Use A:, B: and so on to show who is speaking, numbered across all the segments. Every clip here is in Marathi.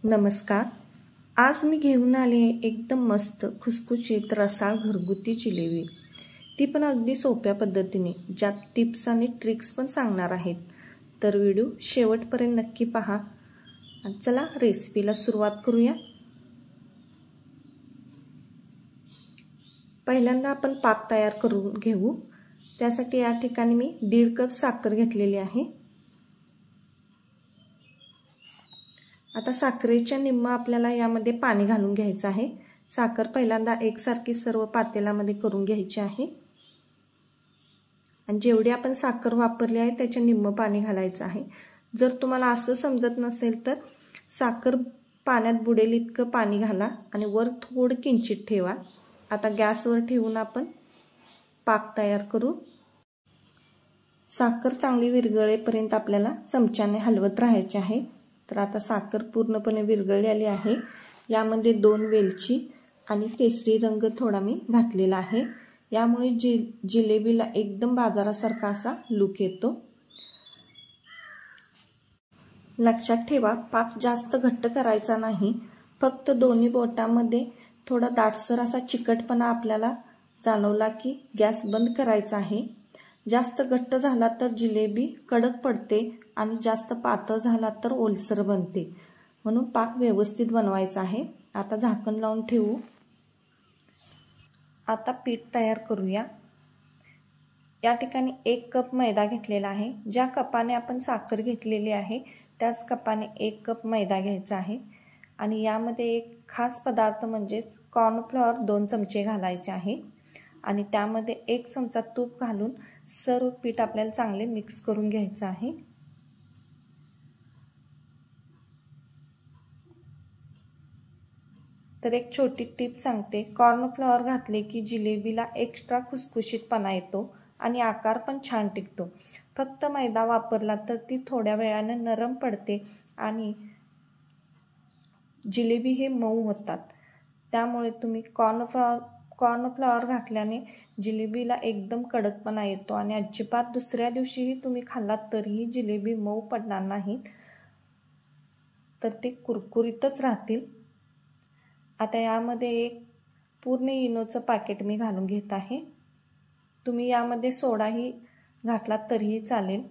A: नमस्कार. आज मी घेऊन आले एकदम मस्त खुसखुशीत रसाळ घरगुती जिलेबी. ती पण अगदी सोप्या पद्धतीने, ज्यात टिप्स आणि ट्रिक्स पण सांगणार आहेत. तर व्हिडिओ शेवटपर्यंत नक्की पहा. चला रेसिपीला सुरुवात करूया. पहिल्यांदा आपण पाक तयार करून घेऊ. त्यासाठी या ठिकाणी मी 1.5 कप साखर घेतलेली आहे. आता साखरेच्या निम्मा आपल्याला यामध्ये पाणी घालून घ्यायचं आहे. साखर पहिल्यांदा एकसारखी सर्व पातेल्यामध्ये करून घ्यायची आहे. आणि जेवढी आपण साखर वापरली आहे त्याच्या निम्म पाणी घालायचं आहे. जर तुम्हाला असं समजत नसेल तर साखर पाण्यात बुडेल इतकं पाणी घाला आणि वर थोडं किंचित ठेवा. आता गॅसवर ठेवून आपण पाक तयार करू. साखर चांगली विरघळेपर्यंत आपल्याला चमच्याने हलवत राहायचे आहे. तर आता साखर पूर्णपणे विरघळलेली आहे. यामध्ये 2 वेलची आणि केसरी रंग थोडा मी घातलेला आहे. यामुळे जिलेबीला एकदम बाजारासारखा असा लुक येतो. लक्षात ठेवा, पाक जास्त घट्ट करायचा नाही. फक्त दोन्ही बोटांमध्ये थोडा दाटसर असा चिकटपणा आपल्याला जाणवला की गॅस बंद करायचा आहे. जास्त घट्ट झाला तर जिलेबी कडक पडते आणि जास्त पातळ झाला तर ओलसर बनते. म्हणून पाक व्यवस्थित बनवायचा आहे. आता झाकण लावून ठेवू. आता पीठ तयार करूया. या ठिकाणी 1 कप मैदा घेतलेला आहे. ज्या कपाने आपण साखर घेतलेली आहे त्याच कपाने 1 कप मैदा घ्यायचा आहे. आणि यामध्ये एक खास पदार्थ म्हणजे कॉर्नफ्लॉवर 2 चमचे घालायचे आहे. आणि त्यामध्ये 1 चमचा तूप घालून सर्व पीठ आपल्याला चांगले मिक्स करून घ्यायचं आहे. तर एक छोटी टिप सांगते, कॉर्नफ्लॉवर घातले की जिलेबीला एक्स्ट्रा खुसखुशीतपणा येतो आणि आकार पण छान टिकतो. फक्त मैदा वापरला तर ती थोड्या वेळाने नरम पडते आणि जिलेबी हे मऊ होतात. त्यामुळे तुम्ही कॉर्नफ्लॉवर घातल्याने जिलेबीला एकदम कडकपणा येतो आणि अजिबात दुसऱ्या दिवशीही तुम्ही खाल्लात तरीही जिलेबी मऊ पडणार नाहीत, तर ते कुरकुरीतच राहतील. आता यामध्ये एक पूर्ण इनोचं पॅकेट मी घालून घेत आहे. तुम्ही यामध्ये सोडाही घातलात तरीही चालेल.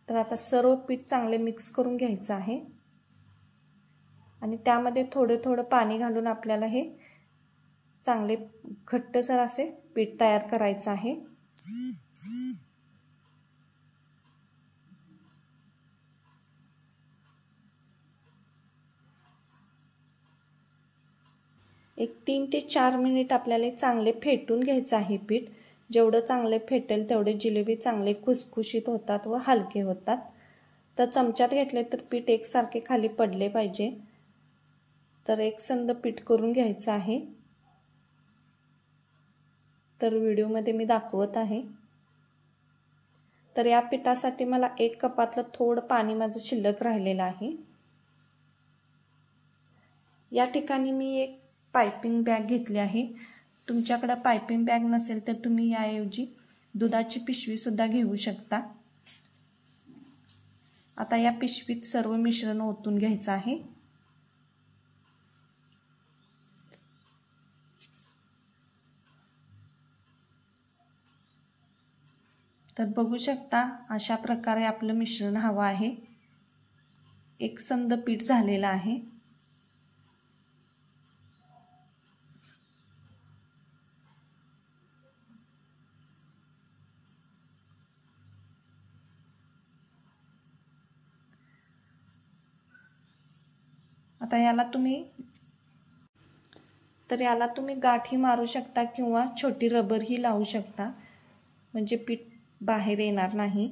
A: तर आता सर्व पीठ चांगले मिक्स करून घ्यायचं आहे. आणि त्यामध्ये थोडं पाणी घालून आपल्याला हे चांगले घट्टसर असे पीठ तयार करायचं आहे. एक 3 ते 4 मिनिट आपल्याला चांगले फेटून घ्यायचं आहे पीठ. जेवढं चांगले फेटेल तेवढे जिलेबी चांगले खुसखुशीत होतात व हलके होतात. तर चमच्यात घेतले तर पीठ एकसारखे खाली पडले पाहिजे. तर एकसंध पीठ करून घ्यायचं आहे. तर व्हिडिओमध्ये मी दाखवत आहे. तर या पिठासाठी मला 1 कपातलं थोडं पाणी माझं शिल्लक राहिलेलं आहे. या ठिकाणी मी एक पाइपिंग बॅग घेतली आहे. तुमच्याकडे पाइपिंग बॅग नसेल तर तुम्ही याऐवजी दुधाची पिशवी सुद्धा घेऊ शकता. आता या पिशवीत सर्व मिश्रण ओतून घ्यायचं आहे. तर बघू शकता अशा प्रकारे आपलं मिश्रण हवं आहे. एकसंध पीठ झालेलं आहे. आता याला तुम्ही गाठी मारू शकता किंवा छोटी रबर ही लावू शकता, म्हणजे पीठ बाहेर येणार नाही.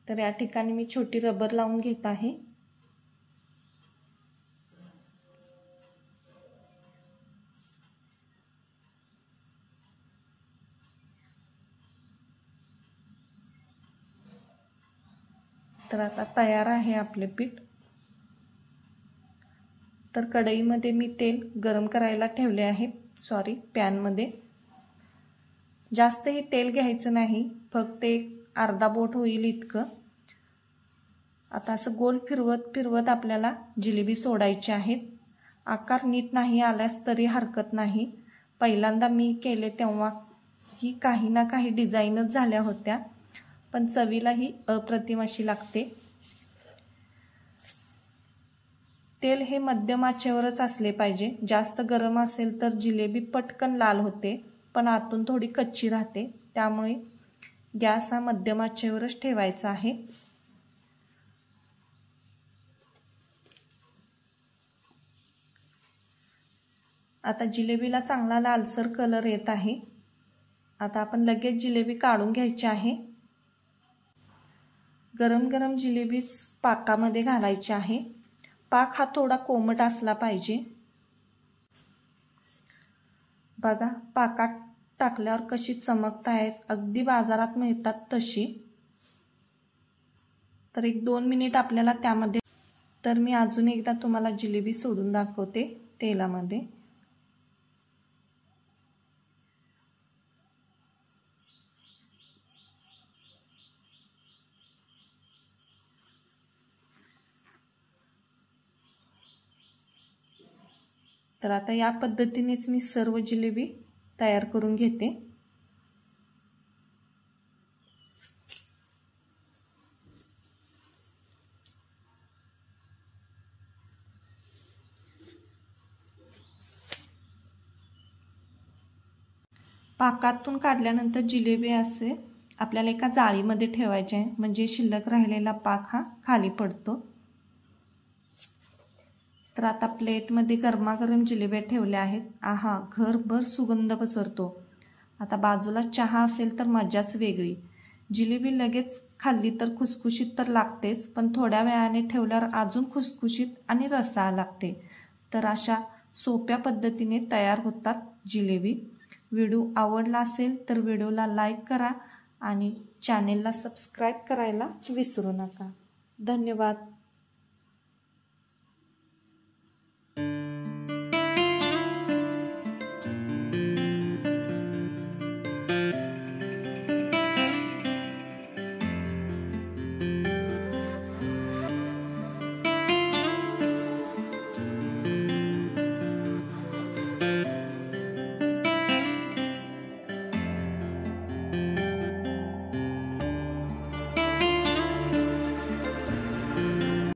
A: तर या ठिकाणी मी छोटी रबर लावून घेत आहे. तर आता तयार आहे आपले पीठ. तर कढईमध्ये मी तेल गरम करायला ठेवले आहे, पॅनमध्ये. जास्तही तेल घ्यायचं नाही, फक्त एक अर्धा बोट होईल इतकं. आता असं गोल फिरवत फिरवत आपल्याला जिलेबी सोडायची आहेत. आकार नीट नाही आल्यास तरी हरकत नाही. पहिल्यांदा मी केले तेव्हा ही काही ना काही डिझाईनच झाल्या होत्या, पण चवीला ही अप्रतिम अशी लागते. तेल हे मध्यम आचेवरच असले पाहिजे. जास्त गरम असेल तर जिलेबी पटकन लाल होते, पण आतून थोडी कच्ची राहते. त्यामुळे गॅस हा मध्यम आचेवरच ठेवायचा आहे. आता जिलेबीला चांगला लालसर कलर येत आहे. आता आपण लगेच जिलेबी काढून घ्यायची आहे. गरम गरम जिलेबीच पाकामध्ये घालायची आहे. पाक हा थोडा कोमट असला पाहिजे. बघा पाकात टाकल्यावर कशी चमकत आहेत, अगदी बाजारात मिळतात तशी. तर 1-2 मिनिट आपल्याला त्यामध्ये. तर मी अजून एकदा तुम्हाला जिलेबी सोडून दाखवते तेलामध्ये. तर आता या पद्धतीनेच मी सर्व जिलेबी तयार करून घेते. पाकातून काढल्यानंतर जिलेबी असे आपल्याला एका जाळीमध्ये ठेवायचे आहे, म्हणजे शिल्लक राहिलेला पाक हा खाली पडतो. तर आता प्लेटमध्ये गरमागरम जिलेबी ठेवल्या आहेत. आहा, घरभर सुगंध पसरतो. आता बाजूला चहा असेल तर मजाच वेगळी. जिलेबी लगेच खाल्ली तर खुसखुशीत तर लागतेच, पण थोड्या वेळाने ठेवल्यावर अजून खुसखुशीत आणि रसाळ लागते. तर अशा सोप्या पद्धतीने तयार होतात जिलेबी. व्हिडिओ आवडला असेल तर व्हिडिओला लाईक करा आणि चॅनेलला सबस्क्राईब करायला विसरू नका. धन्यवाद.